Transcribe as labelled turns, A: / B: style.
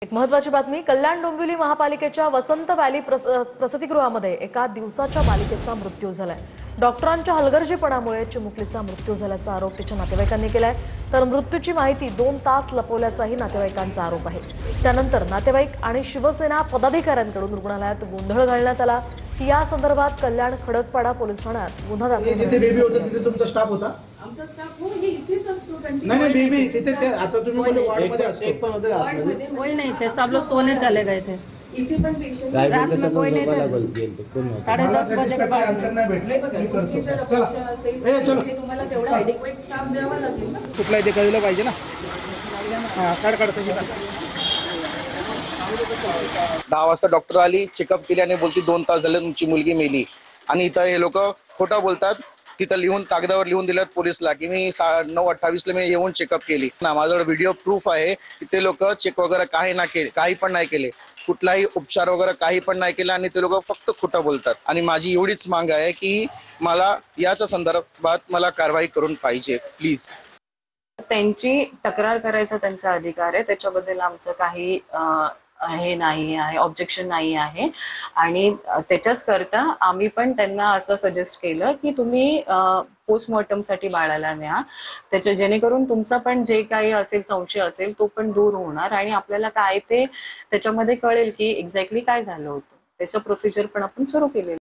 A: एक महत्त्वाची बातमी, कल्याण डोंबिवली महापालिकेच्या वसंत व्हॅली प्रसूतिगृहामध्ये एका दिवसाच्या बालिकेचा मृत्यू झालाय। डॉक्टरांच्या हलगर्जीपणामुळे चिमुकलीचा मृत्यू झाल्याचा आरोप तिच्या नातेवाईकांनी केलाय। तर मृत्यूची माहिती 2 तास लपवल्याचाही नातेवाईकांचा आरोप आहे। त्यानंतर नातेवाईक आणि शिवसेना पदाधिकाऱ्यांकडून रुग्णालयात गोंधळ घालण्यात आला। या संदर्भात कल्याण खडकपाडा पोलीस ठाण्यात गुन्हा दाखल
B: तिथे बेबी होता, तिथे तुमचा स्टाफ होता?
C: आमचा स्टाफ हो इथेच असतो
B: नहीं नहीं बेबी तिथे आता तुम्ही बोले वार्ड मध्ये असतो।
C: एक पण होते वार्ड मध्ये
D: कोई नहीं थे, सब लोग सोने चले गए थे।
C: इथे पण पेशंट
D: रात में कोई नहीं था। 10:30 बजे के बाद
B: आन्सर नाही भेटले मी करतो।
C: जर
B: चला
C: अपेक्षा असेल
B: ए चलो
C: तर तुम्हाला तेवढा ॲडिक्वेट स्टाफ द्यावा लागेल ना।
B: कुठला इथे कळलं पाहिजे ना। हां काढ तशी काढ।
E: 10 वाजता डॉक्टर आली, चेकअप केली आणि बोलती 2 तास झाले तुमची मुलगी मेली। आणि इथं हे लोक खोटं बोलतात। तिथं लिहून कागदावर लिहून दिलं पोलिसला की मी 9:28 ला मी येऊन चेकअप केली ना। माझ्याकडे व्हिडिओ प्रूफ आहे की ते लोक चेक वगैरे काही पण नाही केले, कुठलाही उपचार वगैरे काही पण नाही केला आणि ते लोक फक्त खोटं बोलतात। आणि माझी एवढीच माग आहे की मला याच्या संदर्भात मला कारवाई करून पाहिजे प्लीज।
F: त्यांची तक्रार करायचा त्यांचा अधिकार आहे, त्याच्याबद्दल आमचं काही हे नाही आहे, ऑब्जेक्शन नाही आहे। आणि त्याच्याच करता आम्ही पण त्यांना असं सजेस्ट केलं की तुम्ही पोस्टमॉर्टमसाठी बाळाला न्या, त्याच्या जेणेकरून तुमचा पण जे काही असेल संशय असेल तो पण दूर होणार आणि आपल्याला काय ते त्याच्यामध्ये कळेल की एक्झॅक्टली काय झालं होतं। त्याचं प्रोसिजर पण आपण सुरू केलेलं